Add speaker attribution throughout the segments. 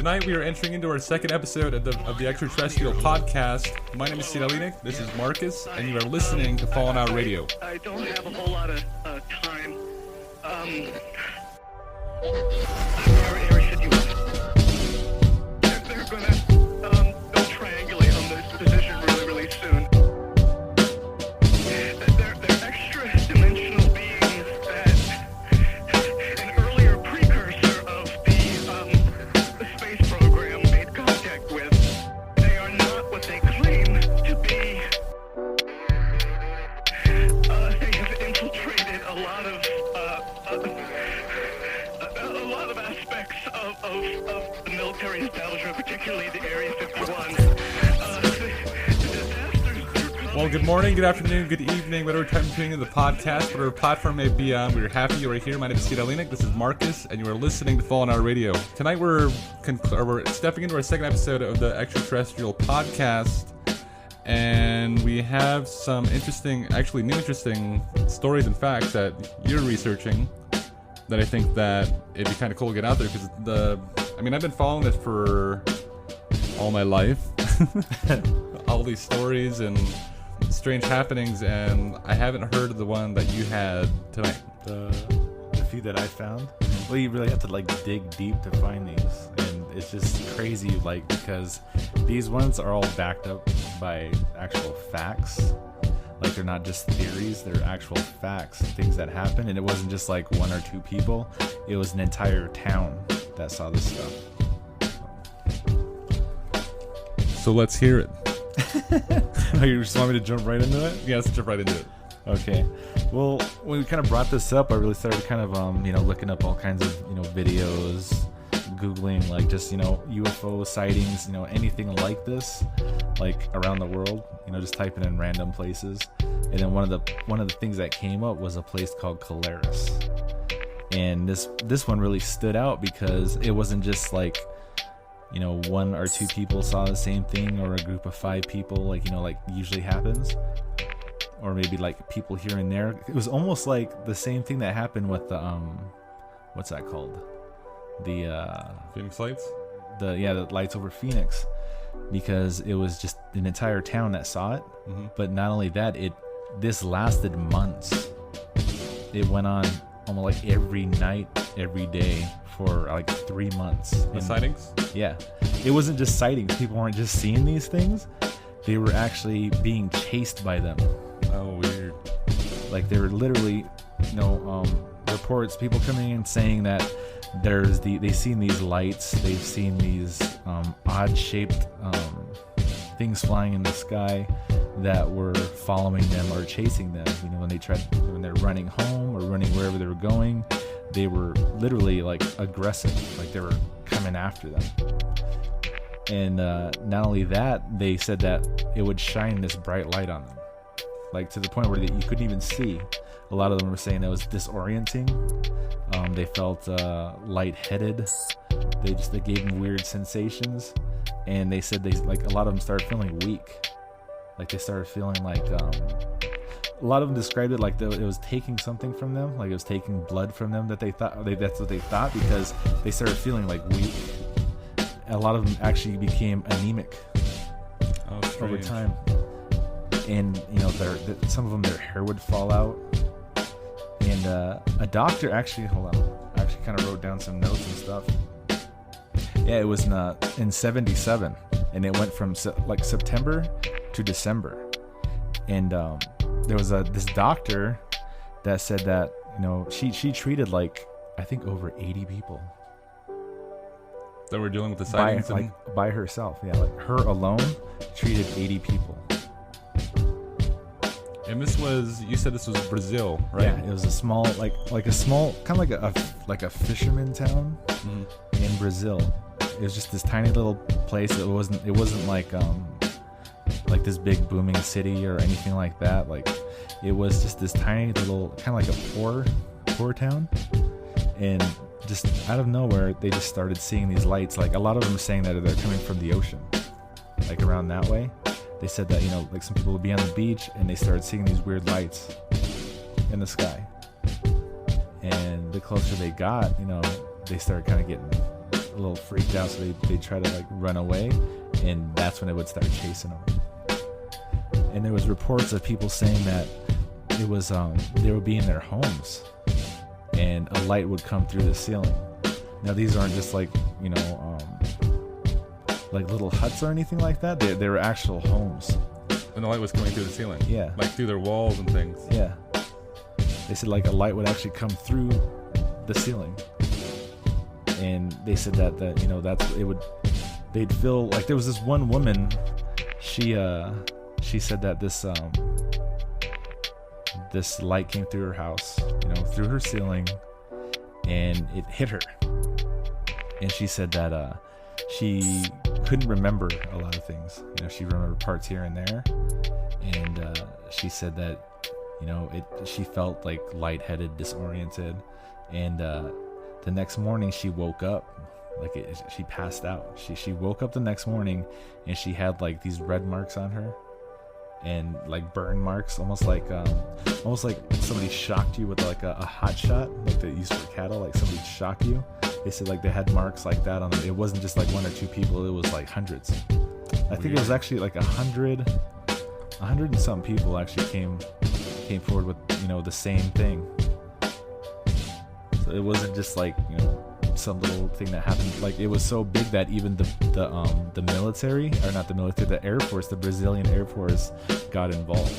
Speaker 1: Tonight we are entering into our second episode of the Extraterrestrial Podcast. My name is Mutilations. This is Markus, and you are listening to Fallen Out Radio.
Speaker 2: I don't have a whole lot of time. They're gonna go triangulate on this position really soon. They're extra-dimensional beings that an earlier precursor of the space program made contact with. They are not what they claim to be. They have infiltrated a lot of aspects of the military establishment, particularly the Area 51.
Speaker 1: Well, good morning, good afternoon, good evening, whatever time you're tuning in the podcast, whatever platform may be on. We're happy you are here. My name is Mutilations. This is Markus, and you are listening to Fallen Out Radio. Tonight we're stepping into our second episode of the Extraterrestrial Podcast. And we have some new interesting stories and facts that you're researching that I think that it'd be kind of cool to get out there, because I've been following this for all my life. All these stories and strange happenings, and I haven't heard of the one that you had tonight.
Speaker 3: The few that I found, well, you really have to dig deep to find these, and it's just crazy, because these ones are all backed up by actual facts. They're not just theories, they're actual facts, things that happened, and it wasn't just one or two people, it was an entire town that saw this stuff.
Speaker 1: So let's hear it.
Speaker 3: Oh, you just want me to jump right into it?
Speaker 1: Yeah, let's jump right into it.
Speaker 3: Okay. Well, when we kind of brought this up, I really started kind of looking up all kinds of videos, Googling just UFO sightings, anything like this, around the world, just typing in random places. And then one of the things that came up was a place called Colares. And this one really stood out because it wasn't just one or two people saw the same thing, or a group of 5 people, usually happens, or maybe people here and there. It was almost like the same thing that happened with the what's that called? The
Speaker 1: Phoenix Lights?
Speaker 3: The lights over Phoenix, because it was just an entire town that saw it. Mm-hmm. But not only that, this lasted months. It went on almost every night, every day for 3 months.
Speaker 1: The sightings?
Speaker 3: Yeah. It wasn't just sightings. People weren't just seeing these things. They were actually being chased by them.
Speaker 1: Oh, weird.
Speaker 3: They were literally, reports, people coming in saying that they've seen these lights, they've seen these odd-shaped things flying in the sky that were following them or chasing them. When they're running home or running wherever they were going, they were literally aggressive, they were coming after them. And not only that, they said that it would shine this bright light on them, to the point where you couldn't even see. A lot of them were saying that was disorienting. They felt lightheaded. They gave them weird sensations, and they said a lot of them started feeling weak. They started feeling a lot of them described it it was taking something from them, it was taking blood from them, that's what they thought, because they started feeling weak. A lot of them actually became anemic over time, and some of them, their hair would fall out. And a doctor actually kind of wrote down some notes and stuff. Yeah, it was in 77, and it went from September to December. And there was this doctor that said that she treated I think over 80 people
Speaker 1: that were dealing with the sightings
Speaker 3: by herself. Yeah, her alone treated 80 people.
Speaker 1: And this was, you said this was Brazil, right?
Speaker 3: Yeah, it was a small, a small, kind of like a fisherman town in Brazil. It was just this tiny little place. It wasn't like this big booming city or anything like that. It was just this tiny little, kind of like a poor town. And just out of nowhere, they just started seeing these lights. A lot of them were saying that they're coming from the ocean, around that way. They said that, some people would be on the beach and they started seeing these weird lights in the sky. And the closer they got, they started kind of getting a little freaked out, so they try to like run away, and that's when it would start chasing them. And there was reports of people saying that it was they would be in their homes, and a light would come through the ceiling. Now these aren't just like like little huts or anything like that. They were actual homes.
Speaker 1: And the light was coming through the ceiling.
Speaker 3: Yeah.
Speaker 1: Like through their walls and things.
Speaker 3: Yeah. They said like a light would actually come through the ceiling. And they said that they'd feel like there was this one woman, she said that this light came through her house, through her ceiling, and it hit her. And she said that she couldn't remember a lot of things. She remembered parts here and there, and she said that she felt like lightheaded, disoriented, and the next morning she woke up she passed out. She woke up the next morning, and she had like these red marks on her, and like burn marks, almost like somebody shocked you with like a hot shot, like they use for cattle, like somebody shocked you. They said like they had marks like that on them. It wasn't just like one or two people, it was like hundreds. I think it was actually like 100 and some people actually came forward with the same thing. So it wasn't just like some little thing that happened. Like it was so big that even the military, or not the military, the Air Force, the Brazilian Air Force got involved.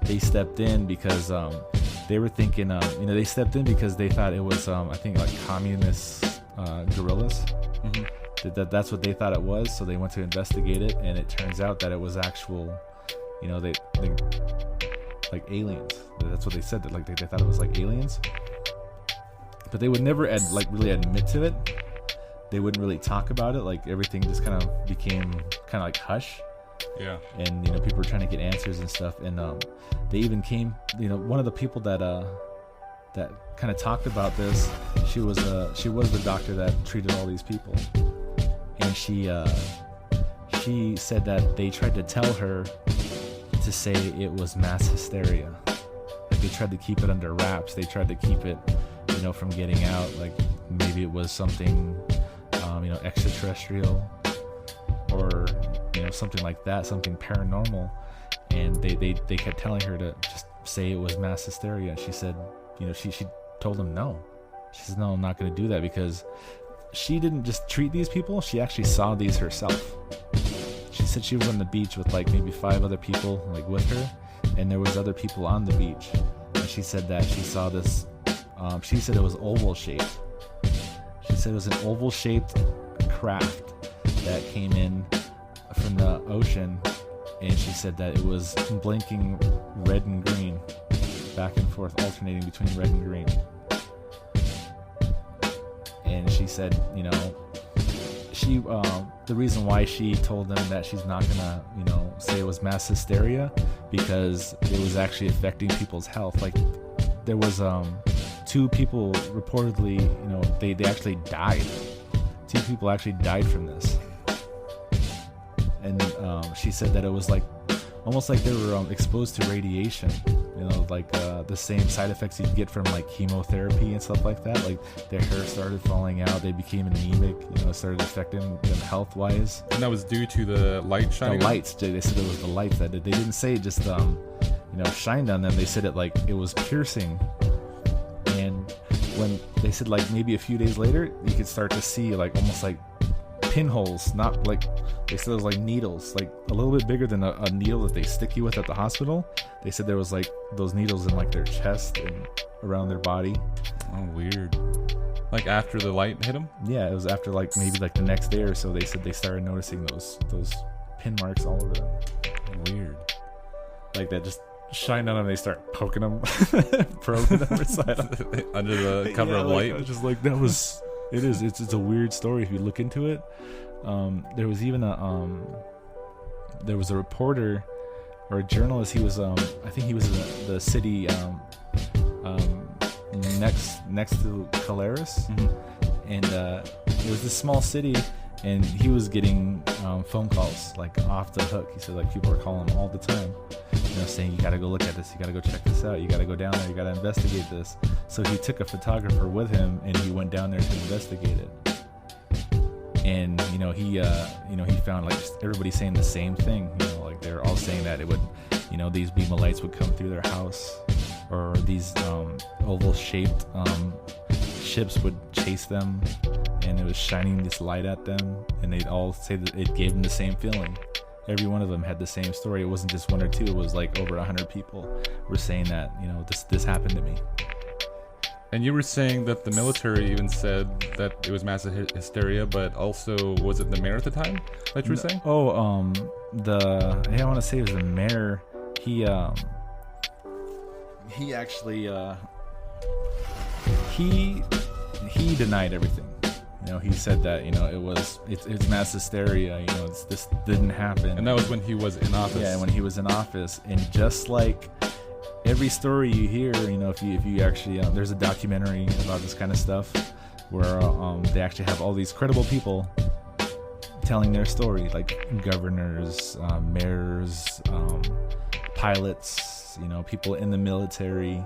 Speaker 3: They stepped in because they were thinking they stepped in because they thought it was I think like communist guerrillas. Mm-hmm. That's what they thought it was, so they went to investigate it, and it turns out that it was actual they like aliens. That's what they said, that like they thought it was like aliens, but they would never really admit to it. They wouldn't really talk about it. Like everything just kind of became kind of like hush.
Speaker 1: Yeah. And
Speaker 3: people were trying to get answers and stuff, and they even came, one of the people that kind of talked about this, she was the doctor that treated all these people, and she said that they tried to tell her to say it was mass hysteria. Like they tried to keep it under wraps. They tried to keep it from getting out, like maybe it was something extraterrestrial, or something like that, something paranormal. And they kept telling her to just say it was mass hysteria. And she said, she told them no. She says, no, I'm not going to do that, because she didn't just treat these people, she actually saw these herself. She said she was on the beach with like maybe 5 other people like with her, and there was other people on the beach, and she said that she saw this she said it was oval shaped. She said it was an oval shaped craft that came in from the ocean, and she said that it was blinking red and green, back and forth, alternating between red and green. And she said, she the reason why she told them that she's not gonna say it was mass hysteria, because it was actually affecting people's health. Like there was 2 people reportedly, they actually died. 2 people actually died from this. And she said that it was like almost like they were exposed to radiation, like the same side effects you get from like chemotherapy and stuff like that. Like their hair started falling out, they became anemic, it started affecting them health wise.
Speaker 1: And that was due to the light shining.
Speaker 3: The lights, they said it was the lights that they didn't say it just shined on them. They said it like it was piercing. And when they said like maybe a few days later, you could start to see like almost like pinholes, not like, they said it was like needles, like a little bit bigger than a needle that they stick you with at the hospital. They said there was like those needles in like their chest and around their body.
Speaker 1: Oh, weird. Like after the light hit them?
Speaker 3: Yeah, it was after like maybe like the next day or so. They said they started noticing those pin marks all over them.
Speaker 1: Weird.
Speaker 3: Like that just shine on them, they start poking them, probing them inside
Speaker 1: under the cover of light.
Speaker 3: I was just like, that was, it's a weird story if you look into it. There was even there was a reporter or a journalist. He was I think he was in the city next to Caleres. Mm-hmm. And it was this small city, and he was getting phone calls like off the hook. He said like people were calling him all the time, saying you gotta go look at this, you gotta go check this out, you gotta go down there, you gotta investigate this. So he took a photographer with him, and he went down there to investigate it. and he found like everybody saying the same thing. Like they're all saying that it would, these beam of lights would come through their house, or these oval shaped ships would chase them, and it was shining this light at them, and they'd all say that it gave them the same feeling. Every one of them had the same story. It wasn't just one or two. It was like over 100 people were saying that, this happened to me.
Speaker 1: And you were saying that the military even said that it was mass hysteria, but also, was it the mayor at the time that you were saying?
Speaker 3: I want to say it was the mayor. He actually he denied everything. He said that it's mass hysteria. This didn't happen.
Speaker 1: And that was when he was in office.
Speaker 3: Yeah, when he was in office. And just like every story you hear, if you actually there's a documentary about this kind of stuff where they actually have all these credible people telling their story, like governors, mayors, pilots, people in the military,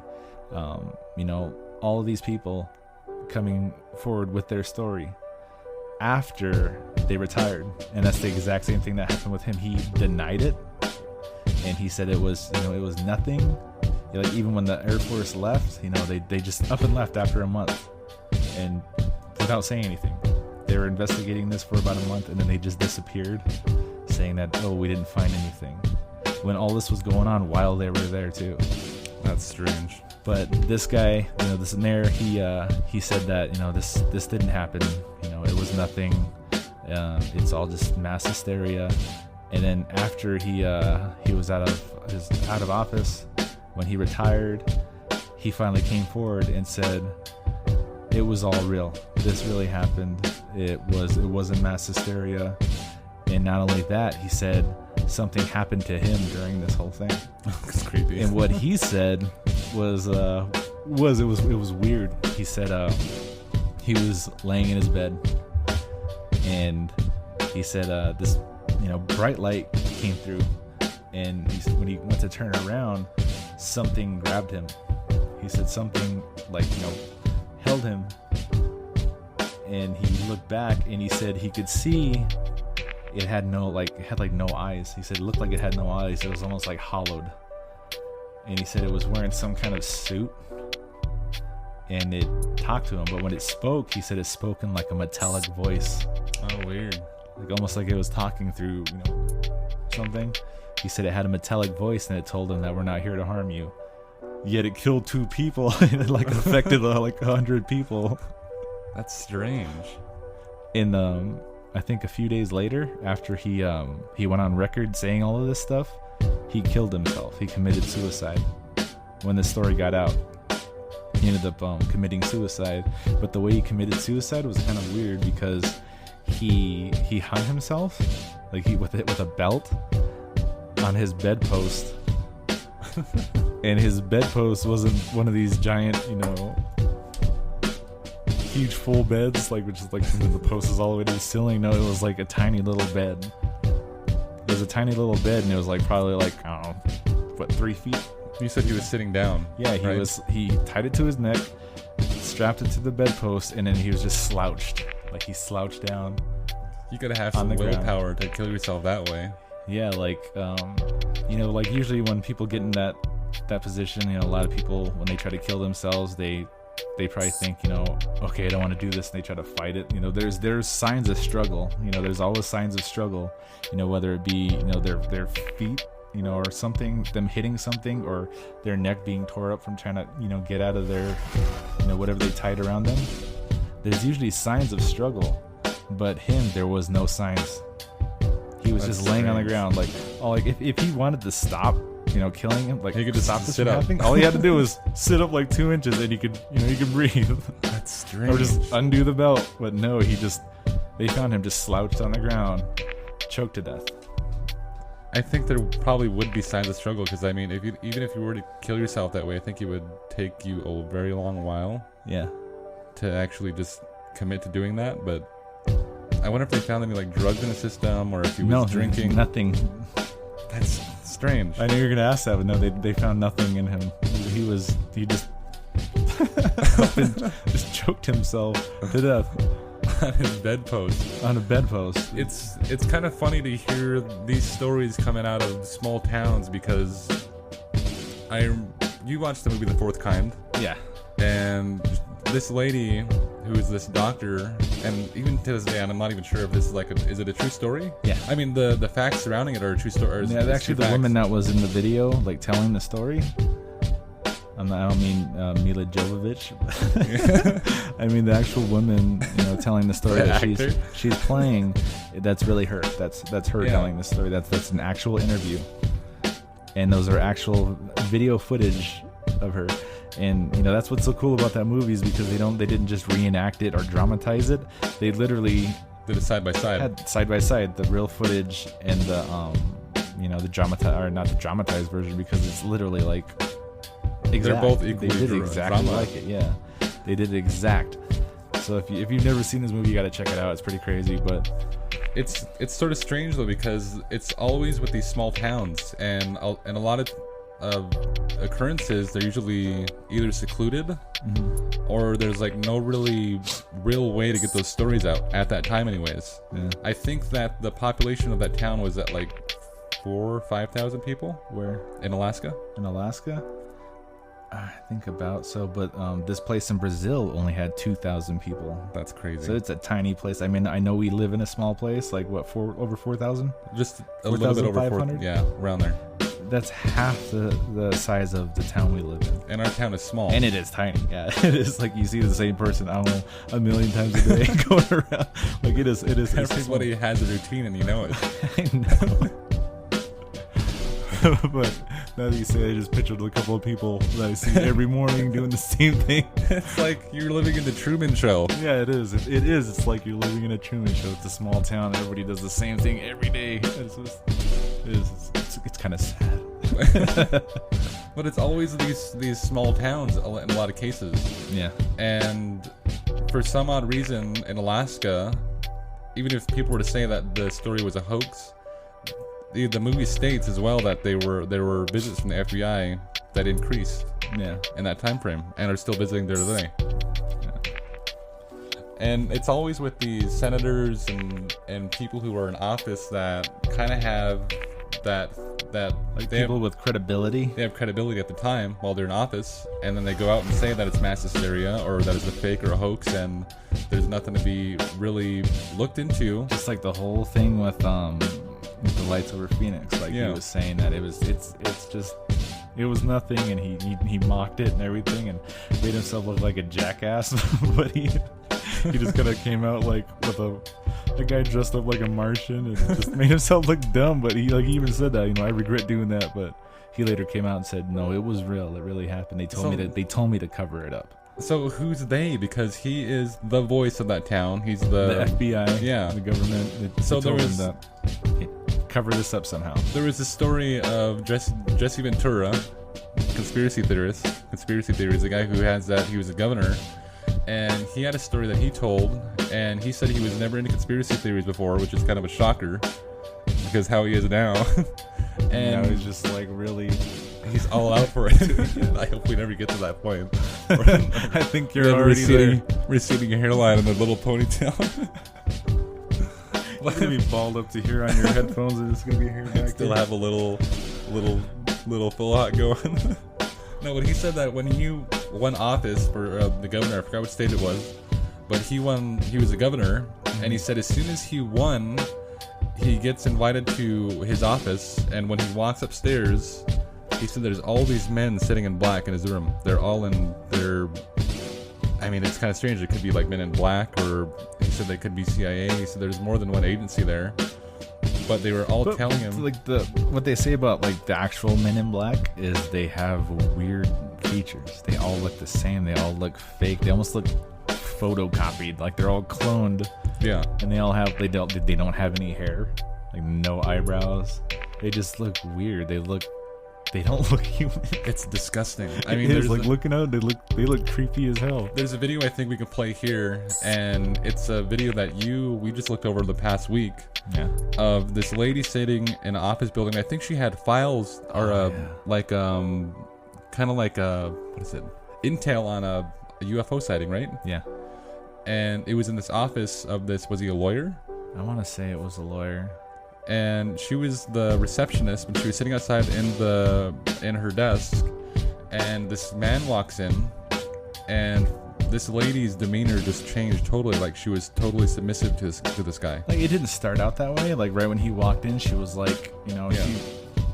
Speaker 3: all of these people coming forward with their story after they retired. And that's the exact same thing that happened with him. He denied it, and he said it was nothing. Like even when the Air Force left, they just up and left after a month, and without saying anything. They were investigating this for about a month, and then they just disappeared, saying that, we didn't find anything, when all this was going on while they were there too.
Speaker 1: That's strange.
Speaker 3: But this guy, this mayor, he said that this didn't happen. It was nothing. It's all just mass hysteria. And then after he was out of office, when he retired, he finally came forward and said it was all real. This really happened. It wasn't mass hysteria. And not only that, he said something happened to him during this whole thing.
Speaker 1: It's creepy.
Speaker 3: And what he said was it was weird. He said he was laying in his bed, and he said this bright light came through, and when he went to turn around, something grabbed him. He said something held him, and he looked back, and he said he could see it had no eyes. He said it looked like it had no eyes. It was almost like hollowed. And he said it was wearing some kind of suit, and it talked to him. But when it spoke, he said it spoke in like a metallic voice.
Speaker 1: Oh, weird.
Speaker 3: Like almost like it was talking through, something. He said it had a metallic voice, and it told him that we're not here to harm you. Yet it killed 2 people, and it affected 100 people.
Speaker 1: That's strange.
Speaker 3: And I think a few days later, after he went on record saying all of this stuff, he killed himself. He committed suicide. When the story got out, he ended up committing suicide. But the way he committed suicide was kind of weird, because he hung himself with a belt on his bedpost. And his bedpost wasn't one of these giant, huge full beds, which is the post is all the way to the ceiling. No, it was like a tiny little bed. It was a tiny little bed, and it was probably I don't know, 3 feet.
Speaker 1: You said he was sitting down.
Speaker 3: Yeah, he tied it to his neck, strapped it to the bedpost, and then he was just slouched. He slouched down.
Speaker 1: You gotta have some willpower to kill yourself that way.
Speaker 3: Yeah, usually when people get in that position, a lot of people, when they try to kill themselves, they probably think, okay, I don't want to do this, and they try to fight it. There's signs of struggle. There's always signs of struggle. Whether it be, their feet, or something, them hitting something, or their neck being tore up from trying to, get out of their, whatever they tied around them. There's usually signs of struggle, but there was no signs. He was just laying on the ground, if he wanted to stop, killing him,
Speaker 1: he could just
Speaker 3: stop this
Speaker 1: sit
Speaker 3: from
Speaker 1: up.
Speaker 3: happening. All he had to do was sit up 2 inches, and he could breathe.
Speaker 1: That's strange.
Speaker 3: Or just undo the belt. But no, they found him just slouched on the ground, choked to death.
Speaker 1: I think there probably would be signs of struggle, because even if you were to kill yourself that way, I think it would take you a very long while.
Speaker 3: Yeah.
Speaker 1: To actually just commit to doing that, but I wonder if they found any drugs in the system, or if he was drinking.
Speaker 3: Nothing.
Speaker 1: That's strange.
Speaker 3: I knew you were gonna ask that, but no, they found nothing in him. He just just choked himself to death.
Speaker 1: on his bedpost.
Speaker 3: On a bedpost.
Speaker 1: It's kind of funny to hear these stories coming out of small towns because you watched the movie The Fourth Kind.
Speaker 3: Yeah.
Speaker 1: And this lady who is this doctor, and even to this day, I'm not even sure if this is is it a true story?
Speaker 3: Yeah.
Speaker 1: I mean, the facts surrounding it are a true story.
Speaker 3: Yeah, actually, the woman that was in the video, like telling the story. I don't mean Mila Jovovich. I mean the actual woman, telling the story that she's playing. That's really her. That's her telling the story. That's an actual interview, and those are actual video footage of her. And that's what's so cool about that movie is because they didn't just reenact it or dramatize it. They literally
Speaker 1: did it side by side.
Speaker 3: Had side by side the real footage and the the dramatized, or not the dramatized version, because it's literally like exact.
Speaker 1: They're both equally
Speaker 3: They did exactly
Speaker 1: drama.
Speaker 3: like it. Yeah, they did it exact. So if you've never seen this movie, you got to check it out. It's pretty crazy, but
Speaker 1: it's sort of strange though because it's always with these small towns, and a lot of occurrences, they're usually either secluded or there's like no really real way to get those stories out at that time anyways. I think that the population of that town was at like 4,000 or 5,000 people.
Speaker 3: Where?
Speaker 1: In Alaska.
Speaker 3: I think about so, but this place in Brazil only had 2,000 people.
Speaker 1: That's crazy.
Speaker 3: So it's a tiny place. I mean, I know we live in a small place, like what, over 4,000?
Speaker 1: Just a little bit over 4,000. Yeah, around there.
Speaker 3: That's half the size of the town we live in.
Speaker 1: And our town is small.
Speaker 3: And it is tiny. Yeah, it is like you see the same person, I don't know, a million times a day going around. Like it is.
Speaker 1: Everybody has a routine and you know it.
Speaker 3: I know. But now that you say it, I just pictured a couple of people that I see every morning doing the same thing.
Speaker 1: It's like you're living in the Truman Show.
Speaker 3: Yeah, it is. It is. It's like you're living in a Truman Show. It's a small town. Everybody does the same thing every day. It's kind of sad.
Speaker 1: But it's always these small towns in a lot of cases.
Speaker 3: Yeah.
Speaker 1: And for some odd reason in Alaska, even if people were to say that the story was a hoax, the movie states as well that there were visits from the FBI that increased in that time frame and are still visiting there today. And it's always with these senators and people who are in office that kind of have that
Speaker 3: like people with credibility.
Speaker 1: They have credibility at the time while they're in office, and then they go out and say that it's mass hysteria or that it's a fake or a hoax, and there's nothing to be really looked into.
Speaker 3: Just like the whole thing with the lights over Phoenix, like he was saying that it was nothing, and he mocked it and everything, and made himself look like a jackass. But he just kind of came out like with a guy dressed up like a Martian and just made himself look dumb. But he even said that, I regret doing that. But he later came out and said, no, it was real. It really happened. They told me to cover it up.
Speaker 1: So who's they? Because he is the voice of that town. He's the
Speaker 3: FBI, the government.
Speaker 1: So there was
Speaker 3: that. Cover this up somehow.
Speaker 1: There was a story of Jesse Ventura, conspiracy theorist, the guy who has that. He was a governor, and he had a story that he told, and he said he was never into conspiracy theories before, which is kind of a shocker because how he is now. And
Speaker 3: now he's just like really,
Speaker 1: he's all out for it. I hope we never get to that point.
Speaker 3: I think you're already
Speaker 1: receding hairline and a little ponytail.
Speaker 3: It's gonna be balled up to here on your headphones, and it's gonna be here back.
Speaker 1: Still have a little full hot going. No, but he said that when he won office for the governor, I forgot what state it was, but he was a governor, and he said as soon as he won, he gets invited to his office, and when he walks upstairs, he said there's all these men sitting in black in his room. They're all in their, I mean, it's kind of strange. It could be like Men in Black, or he said they could be CIA. He said there's more than one agency there, but they were all telling him.
Speaker 3: Like what they say about like the actual Men in Black is they have weird features. They all look the same. They all look fake. They almost look photocopied. Like they're all cloned.
Speaker 1: Yeah.
Speaker 3: And they don't have any hair, like no eyebrows. They just look weird. They don't look human.
Speaker 1: It's disgusting. I mean,
Speaker 3: there's like looking out, they look creepy as hell.
Speaker 1: There's a video I think we can play here, and it's a video that we just looked over the past week.
Speaker 3: Yeah.
Speaker 1: Of this lady sitting in an office building. I think she had files or kind of like what is it? Intel on a UFO sighting, right?
Speaker 3: Yeah.
Speaker 1: and it was in this office of this. Was he a lawyer?
Speaker 3: I want to say it was a lawyer.
Speaker 1: And she was the receptionist when she was sitting outside in her desk, and this man walks in, and this lady's demeanor just changed totally. Like, she was totally submissive to this guy.
Speaker 3: Like, it didn't start out that way. Like, right when he walked in, she was like, she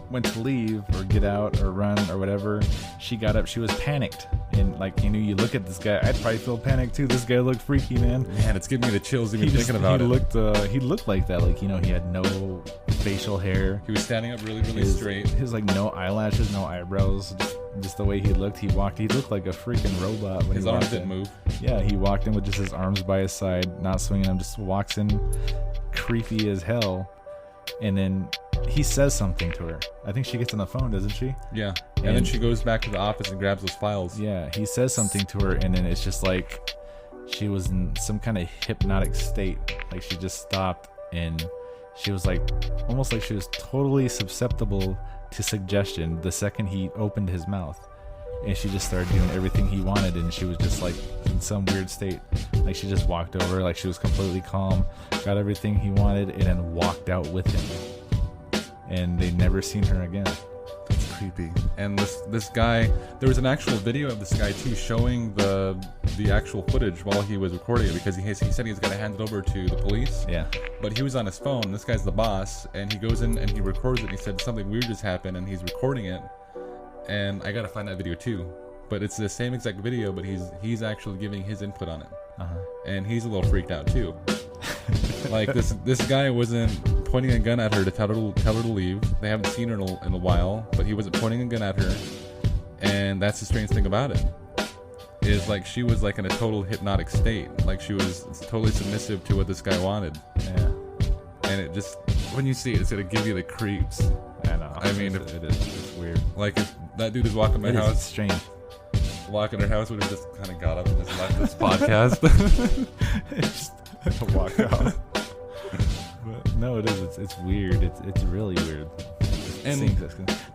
Speaker 3: went to leave or get out or run or whatever. She got up. She was panicked. And, like, you look at this guy. I'd probably feel panicked, too. This guy looked freaky, man.
Speaker 1: Man, it's giving me the chills even thinking about it.
Speaker 3: He looked like that. Like, he had no facial hair.
Speaker 1: He was standing up really, really straight.
Speaker 3: His, like, no eyelashes, no eyebrows. Just the way he looked. He looked like a freaking robot. When
Speaker 1: his arms didn't move.
Speaker 3: Yeah, he walked in with just his arms by his side, not swinging them. Just walks in creepy as hell. And then he says something to her. I think she gets on the phone, doesn't she?
Speaker 1: Yeah. And then she goes back to the office and grabs those files.
Speaker 3: Yeah, he says something to her, and then it's just like she was in some kind of hypnotic state. Like, she just stopped, and she was like, almost like she was totally susceptible to suggestion the second he opened his mouth. And she just started doing everything he wanted, and she was just like in some weird state. Like, she just walked over, like she was completely calm, got everything he wanted, and then walked out with him. And they never seen her again.
Speaker 1: That's creepy. And this guy, there was an actual video of this guy too, showing the actual footage while he was recording it, because he said he was going to hand it over to the police.
Speaker 3: Yeah.
Speaker 1: But he was on his phone. This guy's the boss, and he goes in and he records it. And he said something weird just happened, and he's recording it. And I gotta find that video too. But it's the same exact video, but he's actually giving his input on it. And he's a little freaked out too. Like, this guy wasn't pointing a gun at her to tell her to leave. They haven't seen her in a while, but he wasn't pointing a gun at her. And that's the strange thing about it. Is like, she was like in a total hypnotic state. Like, she was totally submissive to what this guy wanted.
Speaker 3: Yeah.
Speaker 1: And it just, when you see it, it's gonna give you the creeps.
Speaker 3: I know.
Speaker 1: I mean,
Speaker 3: it's weird.
Speaker 1: Like, if that dude is walking my house,
Speaker 3: it's strange.
Speaker 1: Walking her house, would have just kind of got up and just left this podcast.
Speaker 3: Just walk out. But no, it is. It's weird. It's really weird.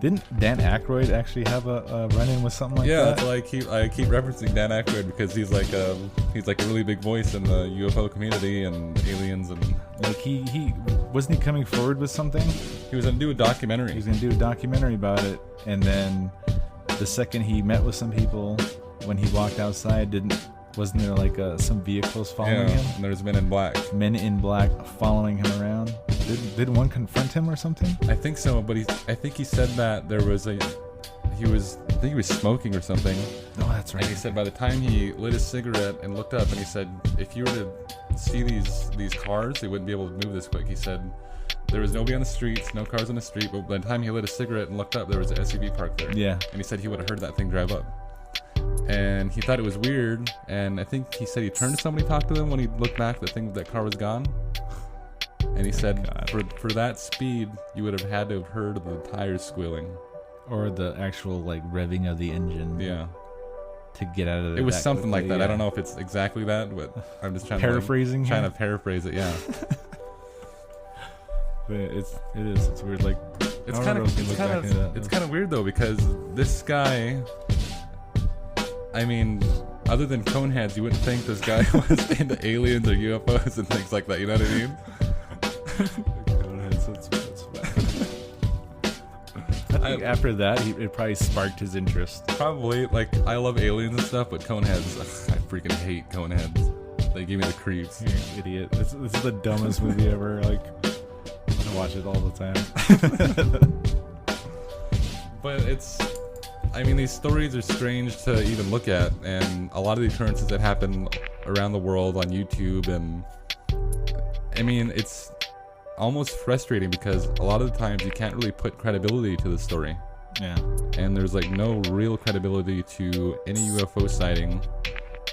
Speaker 3: Didn't Dan Aykroyd actually have a run-in with something like that?
Speaker 1: Yeah, that's why I keep referencing Dan Aykroyd, because he's like a really big voice in the UFO community and aliens, and
Speaker 3: like he wasn't he coming forward with something?
Speaker 1: He was gonna do a documentary.
Speaker 3: He was gonna do a documentary about it, and then the second he met with some people, when he walked outside, wasn't there like some vehicles following him?
Speaker 1: And there's Men in Black.
Speaker 3: Men in Black following him around. Did one confront him or something?
Speaker 1: I think so, but I think he said that there was he was smoking or something.
Speaker 3: Oh, that's right.
Speaker 1: And he said by the time he lit his cigarette and looked up, and he said, if you were to see these cars, they wouldn't be able to move this quick. He said there was nobody on the streets, no cars on the street, but by the time he lit a cigarette and looked up, there was an SUV parked there.
Speaker 3: Yeah.
Speaker 1: And he said he would have heard that thing drive up. And he thought it was weird, and I think he said he turned to somebody, talked to them. When he looked back, that car was gone. And he said for that speed, you would have had to have heard the tires squealing.
Speaker 3: Or the actual, like, revving of the engine.
Speaker 1: Yeah.
Speaker 3: To get out of there.
Speaker 1: It was something
Speaker 3: quickly,
Speaker 1: like that.
Speaker 3: yeah.
Speaker 1: I don't know if it's exactly that, but I'm just trying to paraphrase it, yeah.
Speaker 3: But it's weird. Like,
Speaker 1: it's kind of weird though, because this guy, I mean, other than coneheads, you wouldn't think this guy was into aliens or UFOs and things like that. You know what I mean?
Speaker 3: I think after that, it probably sparked his interest.
Speaker 1: Probably. Like, I love aliens and stuff, but coneheads, I freaking hate coneheads. They give me the creeps.
Speaker 3: You're an idiot. This is the dumbest movie ever. Like, I watch it all the time.
Speaker 1: But I mean, these stories are strange to even look at, and a lot of the occurrences that happen around the world on YouTube, and I mean, it's almost frustrating because a lot of the times you can't really put credibility to the story.
Speaker 3: Yeah.
Speaker 1: And there's like no real credibility to any UFO sighting.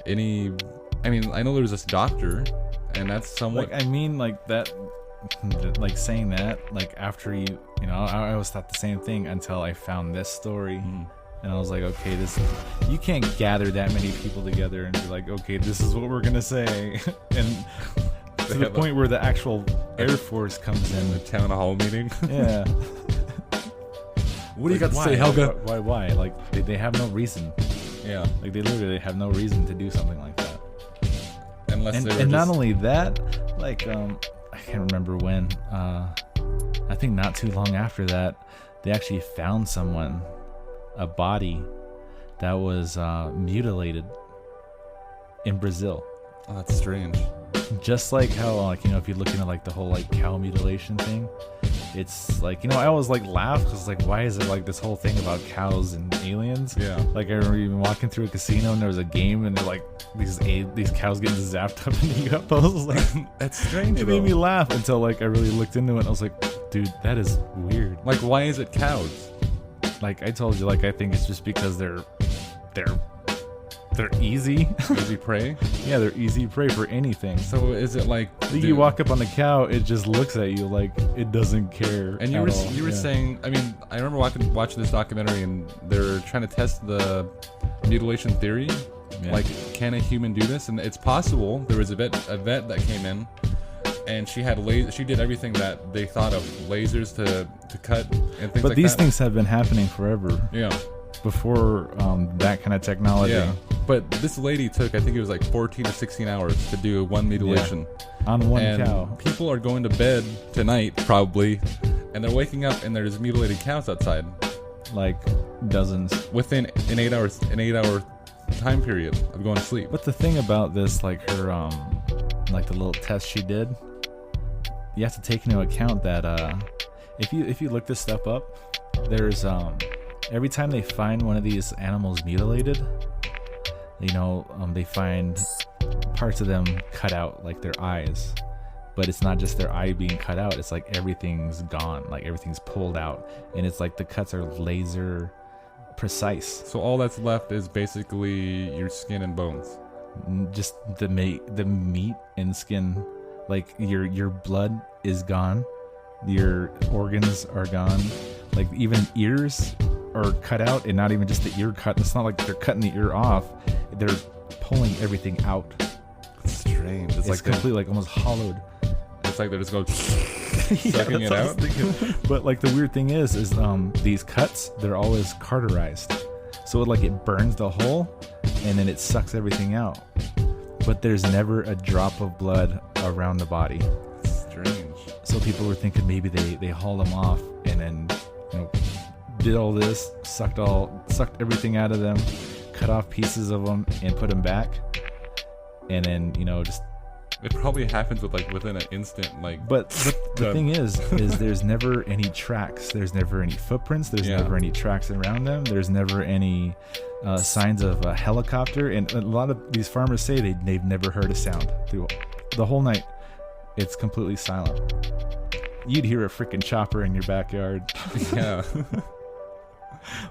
Speaker 1: I mean, I know there's this doctor, and that's somewhat.
Speaker 3: Like, I mean, like that, like saying that, like after you know, I always thought the same thing until I found this story. And I was like, okay, you can't gather that many people together and be like, okay, this is what we're gonna say, and to the point where the actual Air Force comes in.
Speaker 1: The town hall meeting.
Speaker 3: Yeah.
Speaker 1: What do you got to say, Helga?
Speaker 3: Why? Like, they have no reason.
Speaker 1: Yeah.
Speaker 3: Like, they literally have no reason to do something like that.
Speaker 1: And unless
Speaker 3: and,
Speaker 1: they were
Speaker 3: and
Speaker 1: just,
Speaker 3: not only that, like I can't remember when. I think not too long after that, they actually found a body that was mutilated in Brazil.
Speaker 1: Oh, that's strange.
Speaker 3: Just like how, like, if you're looking at like the whole like cow mutilation thing, it's like, I always like laugh because like, why is it like this whole thing about cows and aliens?
Speaker 1: Yeah.
Speaker 3: Like I remember even walking through a casino and there was a game and they're like these cows getting zapped up in the UFOs. Like
Speaker 1: That's strange.
Speaker 3: it made me laugh until like I really looked into it and I was like, dude, that is weird.
Speaker 1: Like, why is it cows?
Speaker 3: Like I told you, like I think it's just because they're easy.
Speaker 1: Easy prey?
Speaker 3: Yeah, they're easy prey for anything.
Speaker 1: So is it like
Speaker 3: You walk up on the cow, it just looks at you like it doesn't care.
Speaker 1: And you were saying, I mean, I remember watching this documentary and they're trying to test the mutilation theory.
Speaker 3: Yeah.
Speaker 1: Like, can a human do this? And it's possible. There was a vet that came in, and she had she did everything that they thought of, lasers to cut and things like that.
Speaker 3: But these things have been happening forever.
Speaker 1: Yeah.
Speaker 3: Before that kind of technology.
Speaker 1: Yeah. But this lady took, I think it was like 14 to 16 hours to do one mutilation.
Speaker 3: Yeah. On one
Speaker 1: and
Speaker 3: cow.
Speaker 1: People are going to bed tonight, probably, and they're waking up and there's mutilated cows outside.
Speaker 3: Like dozens.
Speaker 1: Within an 8 hour time period of going to sleep.
Speaker 3: But the thing about this, like her, like the little test she did, you have to take into account that if you look this stuff up, there's every time they find one of these animals mutilated, they find parts of them cut out, like their eyes. But it's not just their eye being cut out, it's like everything's gone, like everything's pulled out, and it's like the cuts are laser precise.
Speaker 1: So all that's left is basically your skin and bones.
Speaker 3: Just the meat and skin. Like your blood is gone, your organs are gone, like even ears are cut out, and not even just the ear cut. It's not like they're cutting the ear off, they're pulling everything out.
Speaker 1: It's strange. It's like
Speaker 3: completely like almost hollowed.
Speaker 1: It's like they're just going sucking it out.
Speaker 3: But like the weird thing is these cuts, they're always cauterized, so it burns the hole and then it sucks everything out, but there's never a drop of blood around the body.
Speaker 1: Strange.
Speaker 3: So people were thinking maybe they hauled them off and then did all this, sucked everything out of them, cut off pieces of them and put them back, and then just.
Speaker 1: It probably happens within an instant,
Speaker 3: But the thing is there's never any tracks. There's never any footprints. There's never any tracks around them. There's never any signs of a helicopter. And a lot of these farmers say they've never heard a sound through the whole night. It's completely silent. You'd hear a freaking chopper in your backyard.
Speaker 1: Yeah.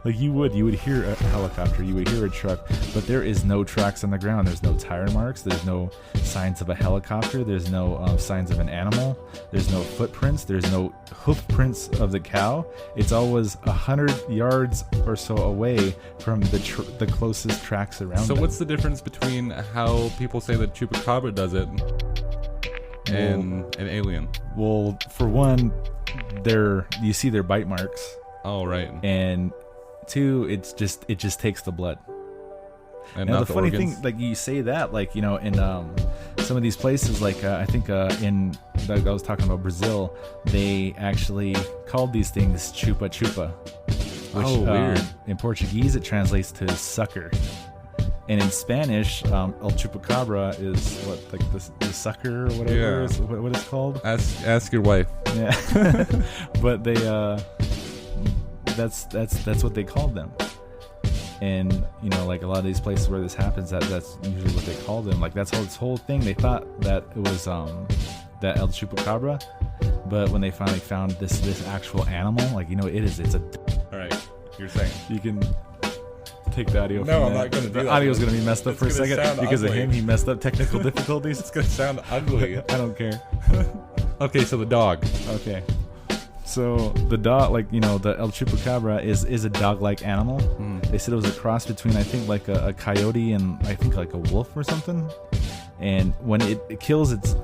Speaker 3: Like you would hear a helicopter, you would hear a truck, but there is no tracks on the ground. There's no tire marks, there's no signs of a helicopter, there's no signs of an animal, there's no footprints, there's no hoof prints of the cow. It's always 100 yards or so away from the closest tracks around.
Speaker 1: So
Speaker 3: them.
Speaker 1: what's the difference between how people say that Chupacabra does it and an alien?
Speaker 3: Well, for one, you see their bite marks.
Speaker 1: Oh, right.
Speaker 3: And two, it just takes the blood.
Speaker 1: And
Speaker 3: now
Speaker 1: not
Speaker 3: the funny
Speaker 1: organs?
Speaker 3: thing, like you say that, like in some of these places, like I think in like I was talking about Brazil, they actually called these things chupa chupa, which
Speaker 1: weird.
Speaker 3: In Portuguese it translates to sucker, and in Spanish, el chupacabra is what, like the sucker or whatever is what it's called.
Speaker 1: Ask your wife.
Speaker 3: Yeah, but they that's what they called them. And like a lot of these places where this happens, that's usually what they call them. Like that's this whole thing. They thought that it was that El Chupacabra, but when they finally found this actual animal, like it's a.
Speaker 1: All right, you're saying
Speaker 3: You can take the audio.
Speaker 1: No,
Speaker 3: from
Speaker 1: I'm
Speaker 3: that.
Speaker 1: not going to do that.
Speaker 3: The audio's going to be messed up
Speaker 1: It's
Speaker 3: for a
Speaker 1: gonna
Speaker 3: second
Speaker 1: sound
Speaker 3: because
Speaker 1: ugly.
Speaker 3: of him. He messed up technical difficulties.
Speaker 1: it's gonna sound ugly.
Speaker 3: I don't care.
Speaker 1: Okay, so the dog.
Speaker 3: Okay. So the dog, like the El Chupacabra is a dog-like animal. They said it was a cross between, I think, like a coyote and I think like a wolf or something. And when it kills its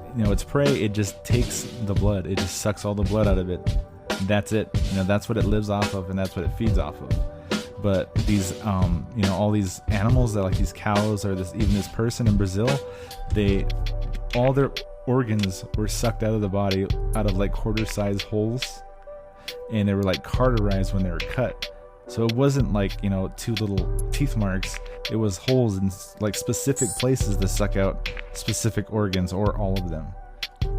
Speaker 3: prey, it just takes the blood. It just sucks all the blood out of it. That's it. That's what it lives off of, and that's what it feeds off of. But these, all these animals that like these cows or even this person in Brazil, all their organs were sucked out of the body out of like quarter-size holes, and they were like cauterized when they were cut. So it wasn't like, two little teeth marks. It was holes in like specific places to suck out specific organs or all of them.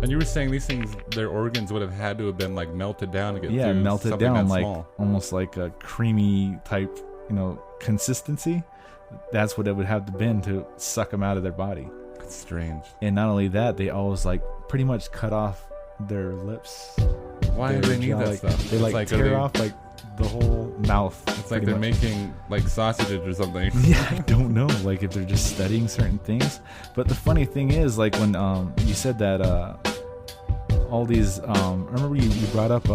Speaker 1: And you were saying these things, their organs would have had to have been like melted down to get through
Speaker 3: melted
Speaker 1: something
Speaker 3: down
Speaker 1: that
Speaker 3: like
Speaker 1: small.
Speaker 3: almost like a creamy type, consistency. That's what it would have to been to suck them out of their body.
Speaker 1: That's strange.
Speaker 3: And not only that, they always like pretty much cut off their lips.
Speaker 1: Why do they need that stuff?
Speaker 3: They like tear off like the whole mouth.
Speaker 1: It's like they're making like sausages or something.
Speaker 3: Yeah, I don't know. Like if they're just studying certain things. But the funny thing is, like when you said that all these, I remember you brought up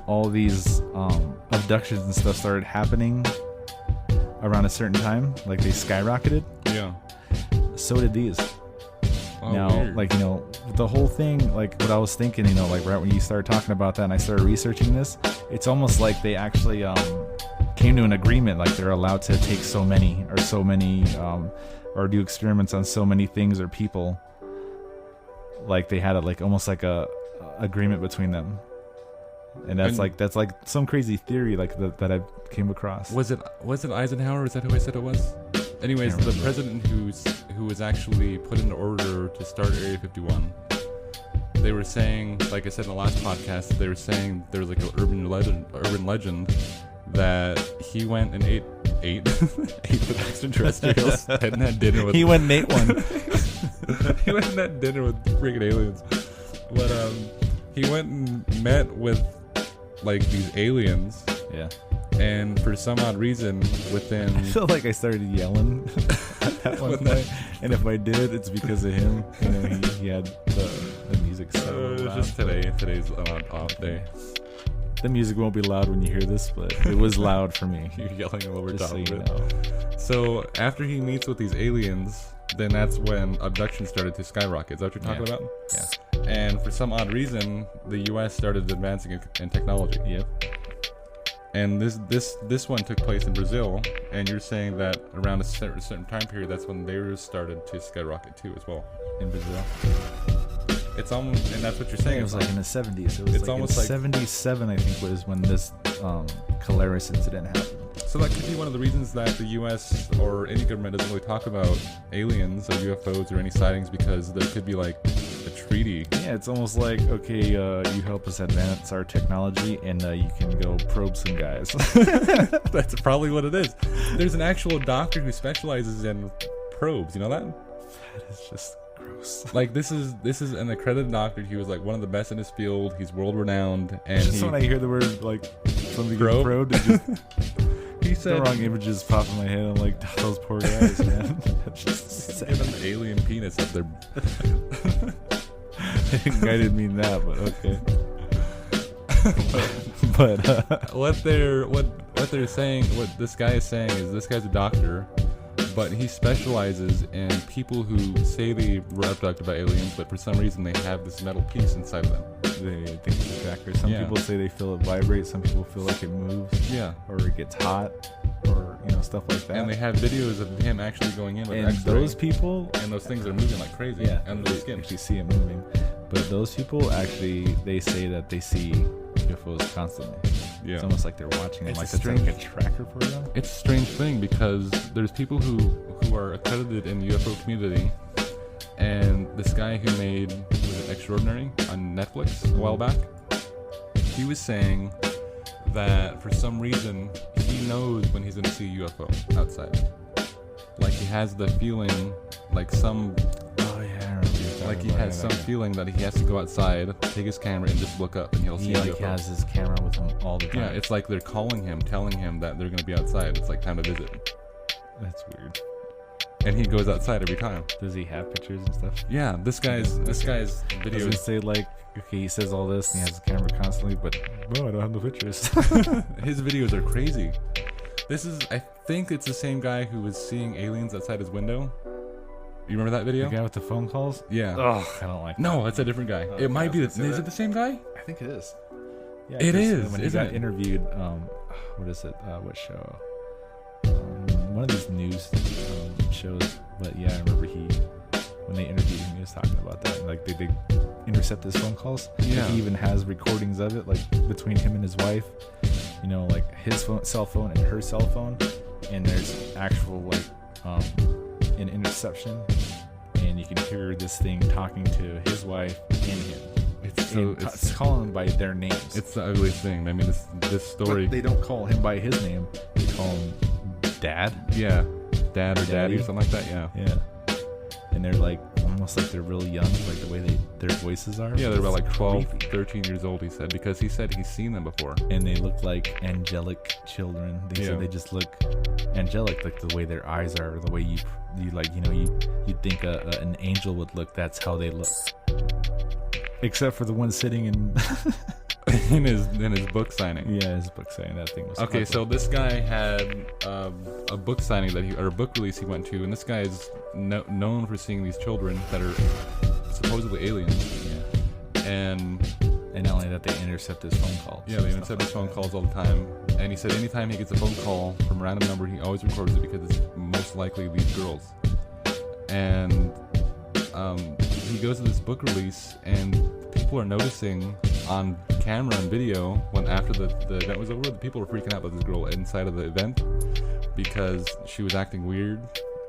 Speaker 3: all these abductions and stuff started happening around a certain time. Like they skyrocketed.
Speaker 1: Yeah.
Speaker 3: So did these.
Speaker 1: Oh,
Speaker 3: now,
Speaker 1: weird.
Speaker 3: like, the whole thing, like what I was thinking, like right when you started talking about that and I started researching this, it's almost like they actually came to an agreement, like they're allowed to take so many or do experiments on so many things or people. Like they had almost like a agreement between them. And that's like some crazy theory like that I came across.
Speaker 1: Was it Eisenhower? Is that who I said it was? Anyways, the president who was actually put into order to start Area 51, they were saying, like I said in the last podcast, they were saying there was like an urban legend that he went and ate with extraterrestrials and had dinner with.
Speaker 3: He went and ate one.
Speaker 1: He went and had dinner with freaking aliens, but he went and met with like these aliens.
Speaker 3: Yeah.
Speaker 1: And for some odd reason, within...
Speaker 3: I feel like I started yelling at one point. And if I did, it's because of him. He had the music so loud.
Speaker 1: Just today's off day.
Speaker 3: The music won't be loud when you hear this, but it was loud for me.
Speaker 1: You're yelling over top of
Speaker 3: so
Speaker 1: it. So after he meets with these aliens, then that's when abduction started to skyrocket. Is that what you're talking about?
Speaker 3: Yeah.
Speaker 1: And for some odd reason, the U.S. started advancing in technology.
Speaker 3: Yep.
Speaker 1: And this one took place in Brazil, and you're saying that around a certain time period, that's when they started to skyrocket too, as well.
Speaker 3: In Brazil.
Speaker 1: It's almost, and that's what you're saying.
Speaker 3: It was like in the 70s. It was
Speaker 1: it's
Speaker 3: like
Speaker 1: almost
Speaker 3: in
Speaker 1: like
Speaker 3: 77, I think, was when this Colaris incident happened.
Speaker 1: So that could be one of the reasons that the U.S. or any government doesn't really talk about aliens or UFOs or any sightings, because there could be like a treaty.
Speaker 3: Yeah, it's almost like, okay, you help us advance our technology and you can go probe some guys.
Speaker 1: That's probably what it is. There's an actual doctor who specializes in probes. You know that?
Speaker 3: That is just gross.
Speaker 1: Like this is an accredited doctor. He was like one of the best in his field. He's world renowned. And
Speaker 3: just when I hear the word like something
Speaker 1: Probe?
Speaker 3: probed, it just
Speaker 1: he said
Speaker 3: the wrong images pop in my head. I'm like, those poor guys, man. That's just
Speaker 1: give an alien penis up there.
Speaker 3: I didn't mean that, but okay. but
Speaker 1: what they're saying, what this guy is saying is this guy's a doctor, but he specializes in people who say they were abducted by aliens, but for some reason they have this metal piece inside of them.
Speaker 3: they think it's a tracker. Some people say they feel it vibrate. Some people feel like it moves.
Speaker 1: Yeah.
Speaker 3: Or it gets hot, or stuff like that.
Speaker 1: And they have videos of him actually going in with
Speaker 3: and
Speaker 1: X-ray,
Speaker 3: those people,
Speaker 1: and those things are moving like crazy.
Speaker 3: yeah,
Speaker 1: under the skin.
Speaker 3: if you see it moving. But those people actually, they say that they see UFOs constantly.
Speaker 1: Yeah.
Speaker 3: It's almost like they're watching them,
Speaker 1: It's
Speaker 3: like
Speaker 1: a
Speaker 3: it's like
Speaker 1: strange-
Speaker 3: a tracker for them.
Speaker 1: It's a strange thing because there's people who are accredited in the UFO community, and this guy who made was it Extraordinary on Netflix a while back, he was saying that for some reason he knows when he's going to see a UFO outside. Like he has the feeling, like some,
Speaker 3: Oh yeah, I remember you talking
Speaker 1: like he
Speaker 3: about
Speaker 1: has
Speaker 3: that.
Speaker 1: some feeling that he has to go outside, take his camera, and just look up, and he'll see
Speaker 3: He
Speaker 1: a
Speaker 3: like
Speaker 1: UFO.
Speaker 3: has his camera with him all the time.
Speaker 1: Yeah, it's like they're calling him, telling him that they're going to be outside. It's like time to visit,
Speaker 3: That's weird.
Speaker 1: and he goes outside every time.
Speaker 3: Does he have pictures and stuff?
Speaker 1: Yeah, this guy's
Speaker 3: I was
Speaker 1: video
Speaker 3: gonna
Speaker 1: is
Speaker 3: say like, okay, he says all this and he has his camera constantly, but bro, I don't have the pictures.
Speaker 1: his videos are crazy. This is, I think it's the same guy who was seeing aliens outside his window. You remember that
Speaker 3: The
Speaker 1: video?
Speaker 3: guy with the phone calls?
Speaker 1: Yeah.
Speaker 3: Oh, I don't like
Speaker 1: No, it's a different guy.
Speaker 3: Oh,
Speaker 1: It might be.
Speaker 3: I was gonna say
Speaker 1: Is it
Speaker 3: that.
Speaker 1: the same guy?
Speaker 3: that. I think it is. Yeah,
Speaker 1: It
Speaker 3: 'cause
Speaker 1: is,
Speaker 3: when he
Speaker 1: isn't
Speaker 3: got
Speaker 1: it?
Speaker 3: interviewed, what is it? What show? one of these news shows. But yeah, I remember when they interviewed him, he was talking about that. Like they intercept his phone calls.
Speaker 1: Yeah.
Speaker 3: He even has recordings of it, like between him and his wife. You know, like his cell phone and her cell phone, and there's actual like an interception, and you can hear this thing talking to his wife and him. It's calling them by their names.
Speaker 1: It's the ugliest thing. I mean, this story.
Speaker 3: But they don't call him by his name. They call him Dad.
Speaker 1: Yeah, Dad or Daddy or something like that. Yeah.
Speaker 3: Yeah. And they're like almost like they're really young, like the way their voices are.
Speaker 1: Yeah, they're about like 12,
Speaker 3: creepy.
Speaker 1: 13 years old. He said because he's seen them before.
Speaker 3: And they look like angelic children. They said they just look angelic, like the way their eyes are, the way you like, you know, you think an angel would look. That's how they look. Except for the one sitting in
Speaker 1: in his book signing.
Speaker 3: Yeah, his book signing. That thing was
Speaker 1: okay.
Speaker 3: ugly.
Speaker 1: So this guy had a book signing or a book release he went to, and this guy is known for seeing these children that are supposedly aliens.
Speaker 3: Yeah.
Speaker 1: And
Speaker 3: not only that, they intercept his phone calls.
Speaker 1: Yeah, they intercept his phone calls all the time. And he said anytime he gets a phone call from a random number, he always records it because it's most likely these girls. And he goes to this book release, and people are noticing on camera and video when after the event was over, the people were freaking out about this girl inside of the event because she was acting weird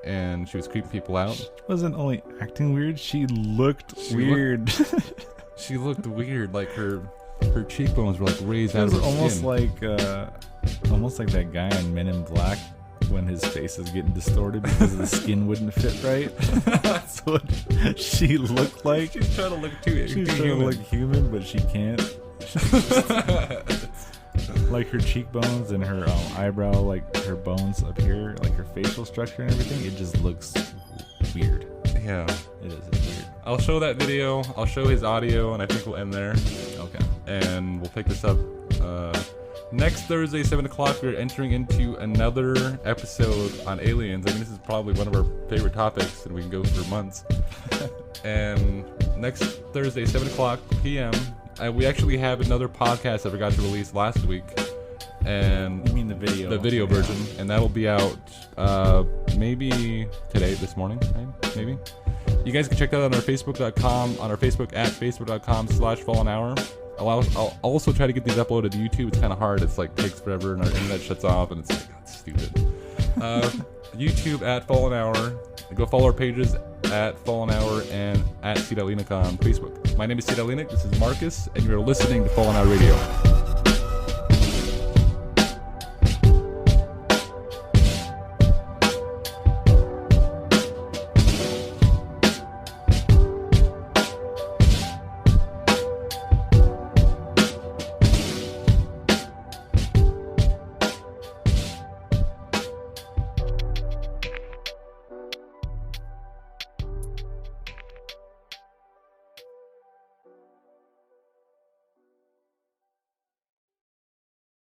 Speaker 1: and she was creeping people out.
Speaker 3: She wasn't only acting weird, she looked weird.
Speaker 1: She looked weird, like her cheekbones were like raised out of her
Speaker 3: almost
Speaker 1: skin.
Speaker 3: almost like that guy in Men in Black when his face is getting distorted because the skin wouldn't fit right. That's what she looked like.
Speaker 1: She's trying to look too
Speaker 3: human, but she can't. Like her cheekbones and her eyebrow, like her bones up here, like her facial structure and everything, it just looks weird.
Speaker 1: Yeah.
Speaker 3: It is. It's weird.
Speaker 1: I'll show that video. I'll show his audio, and I think we'll end there.
Speaker 3: Okay.
Speaker 1: And we'll pick this up next Thursday, 7 o'clock. We're entering into another episode on aliens. I mean, this is probably one of our favorite topics, and we can go for months. And next Thursday, 7 o'clock p.m., we actually have another podcast that we got to release last week. And
Speaker 3: you mean the video?
Speaker 1: The video version, and that'll be out maybe today, this morning, right? Maybe. You guys can check that out on our Facebook.com, on our Facebook at facebook.com/fallenhour. I'll also try to get these uploaded to YouTube. It's kind of hard. It's like takes forever, and our internet shuts off, and it's like, that's stupid. YouTube at Fallen Hour. Go follow our pages at Fallen Hour and at Cedalinik on Facebook. My name is Cedalinik. This is Markus, and you're listening to Fallen Hour Radio.